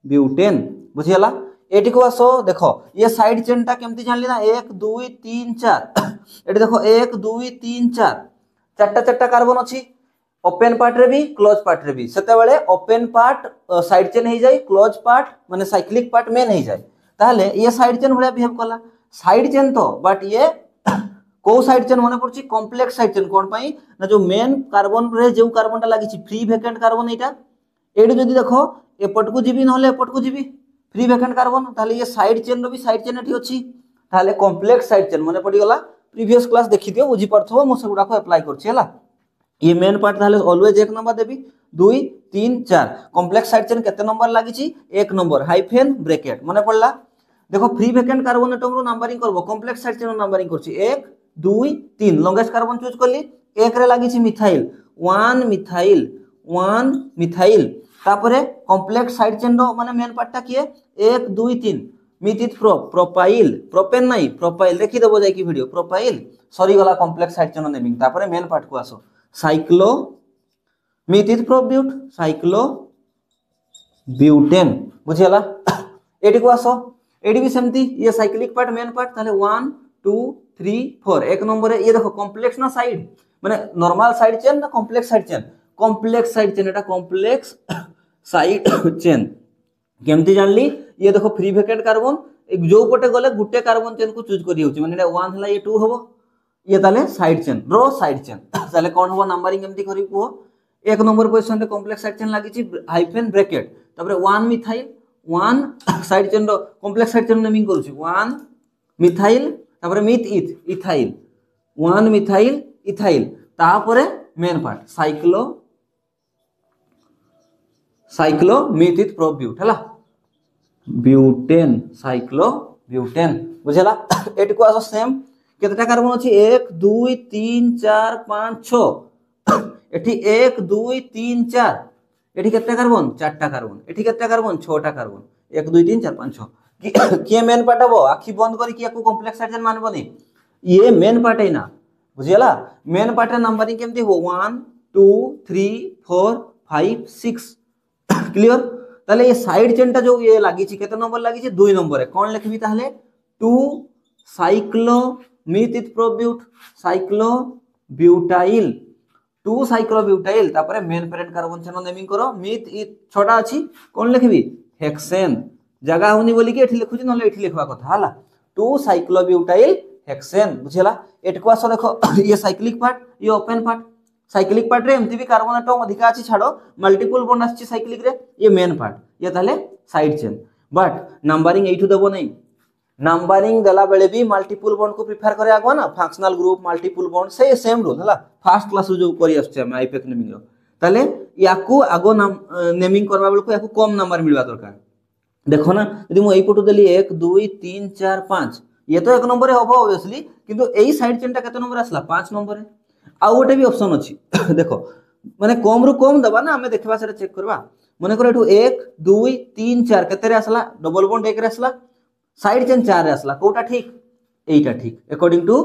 ब्यूटेन बुझियला एटी को आसो देखो ये साइड चेन टा केमती जानली ना 1 2 3 4 एटी देखो 1 2 3 4 चारटा कार्बन अछि ओपन पार्ट रे भी क्लोज पार्ट रे भी सेते बेले ओपन पार्ट साइड चेन हे जाय क्लोज पार्ट माने साइक्लिक पार्ट मेन हे जाय ताहले ये साइड चेन भलिया बिहेव कला साइड चेन तो बट ये को साइड चेन मने पड़छि कॉम्प्लेक्स साइड चेन कोन पई ना जो मेन कार्बन रे जो कार्बन टा लागि छि फ्री वैकेंट कार्बन एटा एडी जदी देखो एपट को जीबी नहले एपट को जीबी फ्री वैकेंट कार्बन ताहले ये साइड चेन रो भी साइड चेन एठी अछि ताहले कॉम्प्लेक्स साइड चेन मने पड़ी गला प्रीवियस क्लास देखि दियो बुझी परथबो मु सेगुडा को अप्लाई करछि हला ये मेन पार्ट ताहले ऑलवेज 1 नंबर देबी 2 3 4 कॉम्प्लेक्स साइड चेन केते नंबर लागि छि 1 नंबर हाइफेन ब्रैकेट मने पड़ला देखो फ्री वैकेंट कार्बन एटम रो नंबरिंग करबो कॉम्प्लेक्स साइड चेन नंबरिंग करछि 1 2 3 लॉन्गेस्ट कार्बन चूज करली 1 रे लागि छि मिथाइल 1 मिथाइल तापरे कॉम्प्लेक्स साइड चेन रो माने मेन पार्ट ता किए 1 2 3 मिथित प्रोपाइल प्रोपेन नहीं प्रोपाइल देखि देबो जाय की वीडियो प्रोपाइल सॉरी गला कॉम्प्लेक्स साइड चेन नेमिंग तापरे मेन पार्ट को आसो साइक्लो मिथित प्रोब्यूट साइक्लो ब्यूटेन बुझियला एटी को आसो एडी भी सेमती ये साइक्लिक पार्ट मेन पार्ट ताले 1 2 3 4 एक नंबर है ये देखो कॉम्प्लेक्स ना साइड माने नॉर्मल साइड चेन ना कॉम्प्लेक्स साइड चेन एटा कॉम्प्लेक्स साइड चेन केमती जानली ये देखो फ्री वैकेंट कार्बन जो पटे गले गुटे कार्बन चेन को चूज करी होची माने 1 हला ये 2 हबो ये ताले साइड चेन रो साइड चेन ताले कोन हबो नंबरिंग केमती करी को एक नंबर पोजीशन रे कॉम्प्लेक्स साइड चेन लागि छि हाइफेन ब्रैकेट तापरे 1 one side chain complex side chain naming करूची वन मिथाइल तापर meth ethyl one methyl ethyl तापर main part cyclo meth eth prop but है ब्यूटेन साइक्लो ब्यूटेन बुझेला एटी को आसो सेम केतेटा कार्बन अछि 1 2 3 4 5 6 एठी 1 2 3 4 एठी केतेटा कार्बन 4टा कार्बन एठी केतेटा कार्बन 6टा कार्बन 1 2 3 4 5 6 किए मेन पार्ट हबो आखि बंद करी कि याकू कॉम्प्लेक्स हाइड्रोजन मानबो नहीं ये मेन पार्ट है ना बुझियला मेन पार्ट रे नंबरिंग केमती हो 1 2 3 4 5 6 क्लियर ताले ये साइड चेन टा जो ये लागी छि केते नंबर लागी छि 2 नंबर है कोन लिखबी ताले 2 cyclo meth prop but cyclobutyl 2 cyclobutyl तापर main parent carbon chain naming करो मिथ इथ छोटा अछि कोन लिखबी हेक्सेन जगह होनी बोली कि एठी लिखुछि नले एठी लिखवा कथा हला 2 साइक्लो ब्यूटाइल हेक्सेन बुझियला एटको आसो देखो ये साइक्लिक पार्ट ये ओपन पार्ट साइक्लिक पार्ट रे एमती भी कार्बन एटम अधिका अछि छाड़ो मल्टीपल बॉन्ड आछि साइक्लिक रे ये मेन पार्ट ये ताले साइड चेन बट नंबरिंग एठु देबो नहीं नंबरिंग देला बेले भी मल्टीपल बॉन्ड को प्रिफर करे आगो ना फंक्शनल ग्रुप मल्टीपल बॉन्ड से सेम रूल हला फर्स्ट क्लास जो करी आछे हम आईपेक नेमिंग रो ताले याकू आगो नाम नेमिंग करबा बेल को याकू कम नंबर मिलवा दरकार देखो ना यदि मु एई पटु देली 1 2 3 4 5 ये तो एक नंबर हबो ऑब्वियसली किंतु एई साइड चेन टा केते नंबर आसला 5 नंबर है आ गोटे भी ऑप्शन अछि देखो माने कम रु कम दबा ना हमें देखबा से चेक करबा माने कर एठू 1 2 3 4 केते रे आसला डबल बॉन्ड 1 रे आसला साइड चेन 4 रे आसला कोटा ठीक एटा ठीक अकॉर्डिंग टू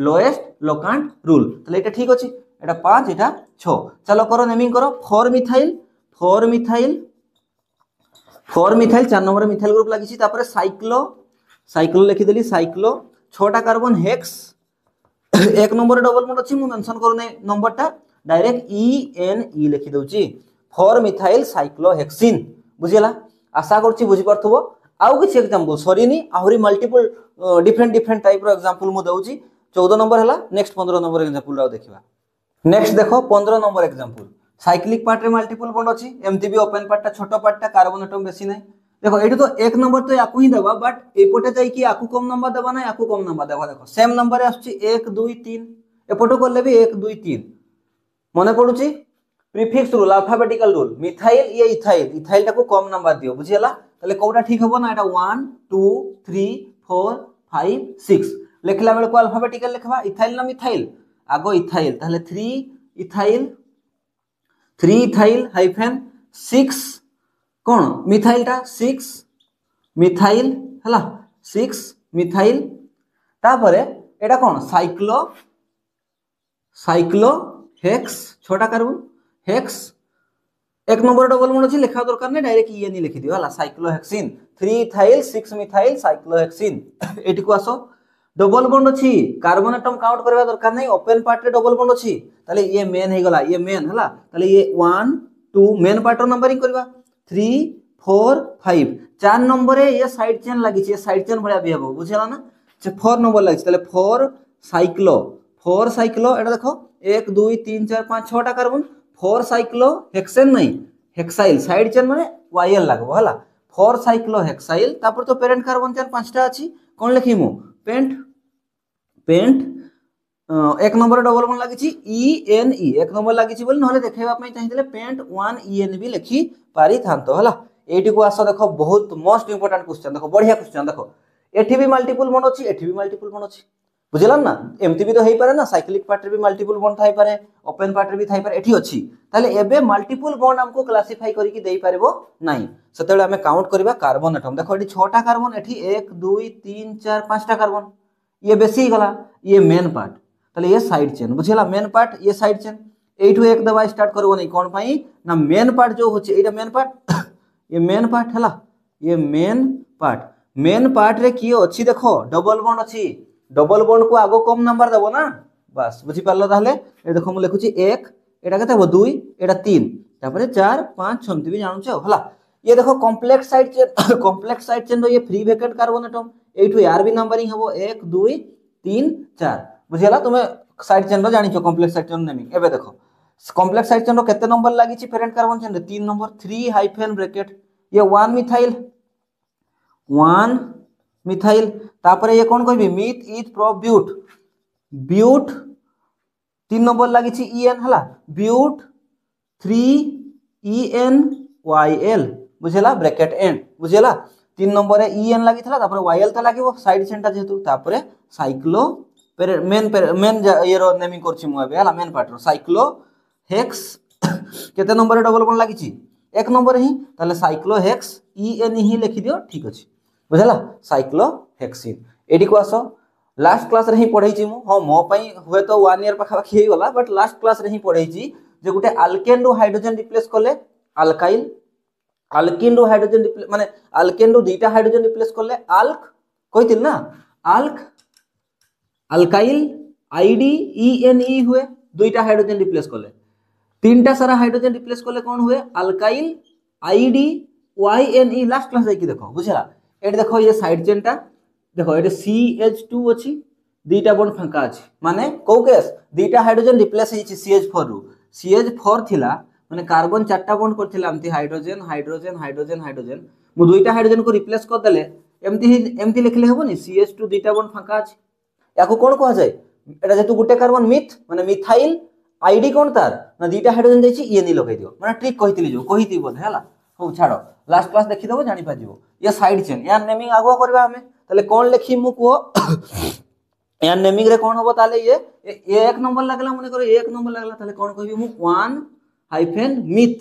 लोएस्ट लोकांट रूल तले एटा ठीक अछि एटा 5 एटा 6 चलो करो नेमिंग करो 4 मिथाइल 4 नंबर मिथाइल ग्रुप लागि छि तापर साइक्लो लिखि देली साइक्लो 6टा कार्बन हेक्स एक नंबर डबल बॉन्ड अछि मु मेंशन करू नै नंबर टा डायरेक्ट ई लिखि दउची 4 मिथाइल साइक्लोहेक्सिन बुझियला आशा करछि बुझि परथबो आउ किछ एग्जांपल सॉरी नी आहुरी मल्टीपल डिफरेंट टाइप रो एग्जांपल मु दउची 14 नंबर हला नेक्स्ट 15 नंबर एग्जांपल राव देखिबा नेक्स्ट देखो 15 नंबर एग्जांपल साइक्लिक पार्ट रे मल्टीपल बॉन्ड अछि एमटी भी ओपन पार्ट टा छोटो पार्ट टा कार्बन एटम बेसी नै देखो एठी तो एक नंबर तो याकू ही देबा बट एपोटे जाई कि याकू कम नंबर देबा ना याकू कम नंबर देबा देखो सेम नंबर आछी 1 2 3 एपोटे करले भी 1 2 3 मने पडुची prefix rule alphabetical rule methyl ये इथाइल टाको कम नंबर दियो बुझियला तले कोटा ठीक हबो ना एटा 1 2 3 4 5 6 लिखला बेल को अल्फाबेटिकल लिखबा इथाइल ना मिथाइल आगो इथाइल ताले 3 इथाइल हाइफेन 6 कौन मिथाइल टा 6 मिथाइल हला 6 मिथाइल तापरे एटा कौन साइक्लो हेक्स छोटा कार्बन हेक्स एक नंबर डबल बॉन्ड अछि लिखा दरकार नै डायरेक्ट ई एन लिखि दियो हला cyclohexene 3 ethyl 6 methyl cyclohexene eighty को आसो डबल बॉन्ड अछि कार्बन एटम काउंट करबा दरकार नै ओपन पार्ट रे डबल बॉन्ड अछि ताले ये मेन हे गला ये मेन हला ताले ये 1 2 मेन पार्ट रो नंबरिंग करबा 3 4 5 4 नंबर है ये साइड चेन लागि छै साइड चेन भलिया बिहेव बुझला ना से 4 नंबर लागि ताले 4 साइक्लो एटा देखो 1 2 3 4 5 6 टा कार्बन 4 साइक्लो हेक्सेन नहीं हेक्साइल साइड चेन माने वायल लागबो हला 4 साइक्लो हेक्साइल तापर तो पेरेंट कार्बन चेन 5टा अछि कोन लिखिमु पेंट एक नंबर डबल बॉन्ड लागि छि ई एक नंबर लागि छि बोल नहले देखाइबा पई चाहितले पेंट 1 ई भी लिखि पारी थांतो हला एटी को आसो देखो बहुत मोस्ट इंपोर्टेंट क्वेश्चन देखो बढ़िया क्वेश्चन देखो एठी भी मल्टीपल बॉन्ड अछि एठी भी मल्टीपल बॉन्ड अछि बुझलन ना एमती भी तो हेई पारे ना साइक्लिक पार्ट रे भी मल्टीपल बॉन्ड थाई पारे ओपन पार्ट रे भी थाई पारे एठी अछि ताले एबे मल्टीपल बॉन्ड हमको क्लासिफाई करी कि देई पारेबो नाही सेतेले हमें काउंट करबा कार्बन एटम देखो एठी 6टा कार्बन एठी 1 2 3 4 5टा कार्बन ये बेसी गला ये मेन पार्ट ताले ये साइड चेन बुझला मेन पार्ट ये साइड चेन एठू एक दबा स्टार्ट करबो नहीं कोन पाई ना मेन पार्ट जो होचे एटा मेन पार्ट ये मेन पार्ट हला ये मेन पार्ट रे की अछि देखो डबल बॉन्ड अछि डबल बॉन्ड को आगो कम नंबर देबो ना बस बुझी पारलो ताहले ए देखो मु लिखुची 1 एटा केते हो 2 एटा 3 तापरे 4 5 छमती भी जानू छ हला ये देखो कॉम्प्लेक्स साइड चेन रो ये फ्री वेकेट कार्बन एटम एठू यार भी नंबरिंग हबो 1 2 3 4 बुझियला तुमे साइड चेन रो जानि छ कॉम्प्लेक्स साइड चेन नेमिंग एबे देखो कॉम्प्लेक्स साइड चेन रो केते नंबर लागि छि parent carbon chain 3 number 3 hyphen bracket ये 1 मिथाइल 1 मिथाइल तापर ये कौन कहबी meth eth prop but but 3 number लगी EN हला ब्यूट 3ENYL बुझेला ब्रैकेट एंड बुझेला 3 नंबर रे EN लगी थला तापर YL त लागो साइड चेनटा जेतु तापर साइक्लो मेन ये रो नेमिंग करछि मु एबे हला मेन पार्ट रो साइक्लो हेक्स केते नंबर रे डबल बॉन्ड लगी 1 नंबर ही ताले साइक्लो हेक्स EN ही लिखि दियो ठीक अछि बुझला साइक्लो हेक्सिन एडी को आसो लास्ट क्लास रे ही पढ़ै छी मु हां मो पई होय तो 1 ईयर पाखा पाखी हे गला बट लास्ट क्लास रे ही पढ़ै छी जे गुटे अल्केन रो हाइड्रोजन रिप्लेस करले अल्काइल अल्किन रो हाइड्रोजन रिप्लेस माने अल्केन रो दुईटा हाइड्रोजन रिप्लेस करले अल्क कहितिल ना अल्क अल्काइल आईडी ENE हुए दुईटा हाइड्रोजन रिप्लेस करले तीनटा सारा हाइड्रोजन रिप्लेस करले कोन हुए alkyl ID YNE last class जाई की देखो बुझला एट देखो ये साइड चेनटा देखो ये CH2 अछि दुईटा बॉन्ड फांका अछि माने को केस दुईटा हाइड्रोजन रिप्लेस होई छि CH4 रु CH4 थिला माने कार्बन चारटा बॉन्ड करथिला एमती हाइड्रोजन हाइड्रोजन हाइड्रोजन हाइड्रोजन मु दुईटा हाइड्रोजन को रिप्लेस कर देले एमती लिखले हेबोनी CH2 दुईटा बॉन्ड फांका अछि याको कोन कहा जाय एटा जेतु गुटे कार्बन मिथ माने मिथाइल आईडी कोन तार ना दुईटा हाइड्रोजन जाई छि ENE लगाइ दियो माने ट्रिक कहितली जो कहिति बोध हैला हो छाड़ो लास्ट क्लास देखि दबो जानि पाजिबो ये साइड चेन या नेमिंग आगो करबा हमें ताले कोन लिखि मु को या नेमिंग रे कोन होबो ताले ये 1 नंबर लागला मने करो 1 नंबर लागला ताले कोन कहबी मु 1 हाइफेन मिथ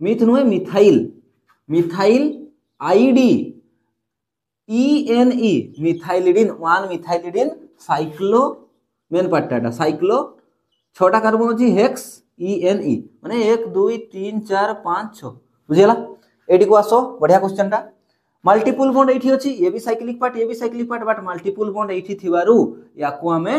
मिथ नुए methyl methylidene ENE methylidene 1 methylidene cyclo main पार्टटा साइक्लो छोटा कार्बन अछि हेक्स ENE माने 1 2 3 4 5 6 बुझियला एडी को आसो बढ़िया क्वेश्चन टा मल्टीपल बॉन्ड एठी अछि ये भी cyclic part but multiple bond एठी थिवारु याकू हमें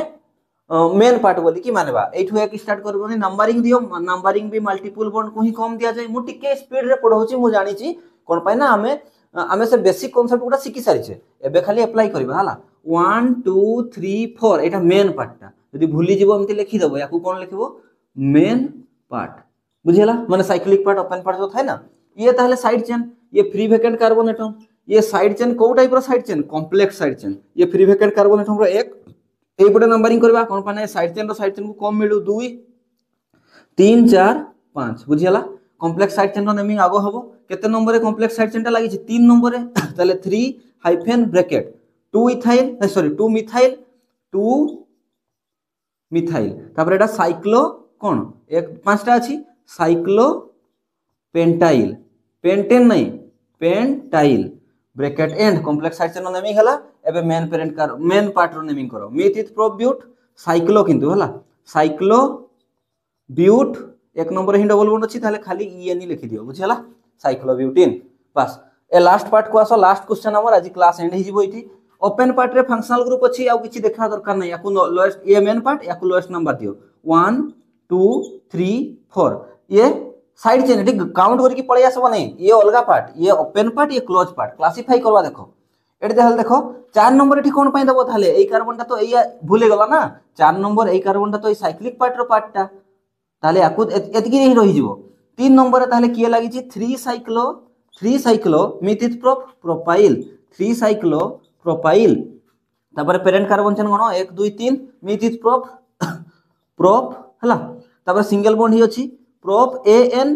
मेन पार्ट बोली की मानबा एठु एक स्टार्ट करबोनी नंबरिंग दियो नंबरिंग भी मल्टीपल बॉन्ड को ही कम दिया जाय मु टिके स्पीड रे पढौची मु जानि छी कोन पाइ ना हमें से बेसिक कांसेप्ट गुडा सिखि सारि छे एबे खाली अप्लाई करबा हला 1 2 3 4 एटा मेन पार्टटा यदि भूली जीवो एमति लिखि देबो याकू कोन लिखबो मेन पार्ट बुझियला माने साइक्लिक पार्ट ओपन पार्ट जो थाय ना ये ताहले साइड चेन ये फ्री वैकेंट कार्बन एटम ये साइड चेन को टाइप रो side chain complex side chain ये फ्री वैकेंट कार्बन एटम रो एक एपटे नंबरिंग करबा कोन पाने साइड चेन को कम मिलु 2 3 4 5 बुझियला कॉम्प्लेक्स साइड चेन रो नेमिंग आगो हबो केते नंबर रे कॉम्प्लेक्स साइड चेनटा लागि छि 3 नंबर रे ताले 3 hyphen bracket 2 ethyl sorry 2 methyl 2 methyl तापर एटा साइक्लो कोन एक पांचटा अछि साइक्लो पेंटाइल पेंटेन नहीं pentyl bracket and complex side chain naming हला एबे मेन पार्ट रो नेमिंग करो meth eth prop but cyclo किंतु हला साइक्लो ब्यूट एक नंबर ही डबल बॉन्ड अछि ताले खाली ENE लिखि दियो बुझियला साइक्लो ब्यूटिन बस ए लास्ट पार्ट को आसो लास्ट क्वेश्चन हमर आज क्लास एंड हि जिवो इठी ओपन पार्ट रे फंक्शनल ग्रुप अछि आ किछि देखा दरकार नै याकू लोएस्ट ये मेन पार्ट याकू लोएस्ट नंबर दियो 1 2 3 4 ये साइड चेन ठीक काउंट करके पळे आसबो नहीं ये अलगा पार्ट ये ओपन पार्ट ये क्लोज पार्ट क्लासिफाई करवा देखो एटे देहल देखो 4 नंबर एठी कोन पई दबो थाले एई कार्बनटा तो एई भूले गला ना 4 नंबर एई कार्बनटा तो एई साइक्लिक पार्ट रो पार्टटा ताले याकू एतकी रही रही जीवो 3 नंबर रे ताले किए लागि छि 3 साइक्लो मिथित प्रोपाइल 3 साइक्लो प्रोपाइल तापर पेरेंट कार्बन चेन गणो 1 2 3 मिथित प्रोप हला तापर सिंगल बॉन्ड ही अछि prop AN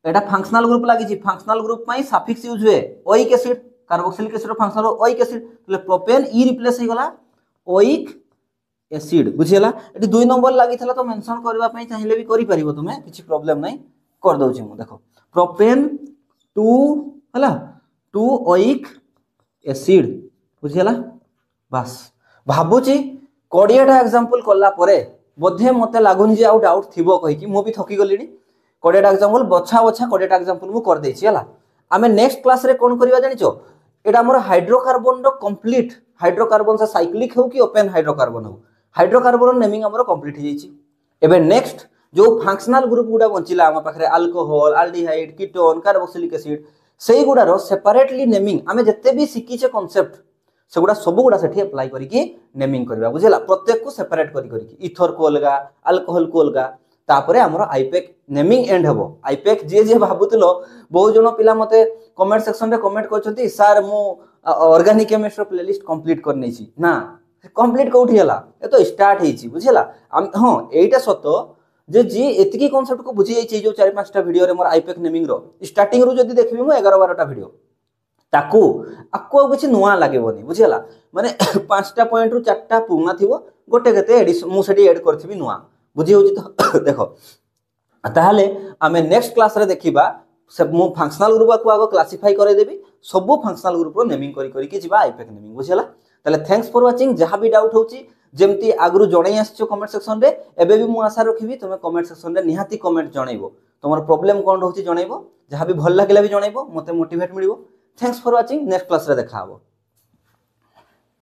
Etah functional group लागि छि फंक्शनल ग्रुप पई सफिक्स यूज हुए oic acid carboxylic acid functional oic acid तले प्रोपेन ई रिप्लेस हो गला ओइक एसिड बुझियला एटी 2 नंबर लागि थला तो मेंशन करबा पई चाहिले भी करि परिबो तुमे किछि प्रॉब्लम नै कर दउ छि मु देखो प्रोपेन 2 हला 2 ओइक एसिड बुझियला बस भाबु छि कोडियाटा एग्जांपल करला परे बोधे मते लागुन जे आउट डाउट थिबो कहि कि मु भी थकी गलिनी कोडियाटा एग्जांपल बछा कोडियाटा एग्जांपल मु कर देछि हला आमे नेक्स्ट क्लास रे कोन करबा जानिचो एटा हमर हाइड्रोकार्बन रो कंप्लीट हाइड्रोकार्बन से साइक्लिक हो कि ओपन हाइड्रोकार्बन हो हाइड्रोकार्बन नेमिंग हमर कंप्लीट हो जाइछि एबे नेक्स्ट जो फंक्शनल ग्रुप गुडा बंचिला हम पाखरे alcohol aldehyde ketone carboxylic acid सेई गुडा रो सेपरेटली नेमिंग आमे जत्ते भी सिकिचे कांसेप्ट सेगुडा सब गुडा सेठी अप्लाई करिकि नेमिंग करबा बुझिला प्रत्येक को सेपरेट करिकि इथर को अलगा अल्कोहल को अलगा तापरे हमर आईपैक नेमिंग एंड हबो आईपैक जे भाबुतलो बहुत जण पिला मते कमेंट सेक्शन रे कमेंट करछंती सर मु ऑर्गेनिक केमिस्ट्री प्लेलिस्ट कंप्लीट कर नै छी ना कंप्लीट कोठी हला ए तो स्टार्ट हेची बुझिला हां एटा सतो जे जी एतिकी कांसेप्ट को बुझी जाई जो 4-5 टा वीडियो रे मोर आईपैक नेमिंग रो स्टार्टिंग रु जदी देखबी मु 11-12 टा वीडियो ताकू आको किछि नुवा लागेबोनी बुझिला माने 5 टा पॉइंट रु 4 टा पुना थिबो गोटे केते एडिशन मु सेठी ऐड करथिबी नुवा बुझी होची तो देखो ताहले आमे नेक्स्ट क्लास रे देखिबा सब मु फंक्शनल ग्रुप को आगो क्लासिफाई करे देबी सब फंक्शनल ग्रुप रो नेमिंग करी कि जिबा आईपैक नेमिंग बुझिला ताले थैंक्स फॉर वाचिंग जहां भी डाउट होची जेमती आगरु जणै आछो कमेंट सेक्शन रे एबे भी मु आशा रखिबी तुमे कमेंट सेक्शन रे निहाती कमेंट जणैबो तमर प्रॉब्लम कोन होची जणैबो जहां भी भल लागला भी जणैबो मते मोटिवेट मिलिबो thanks for watching next class रे देखा हबो।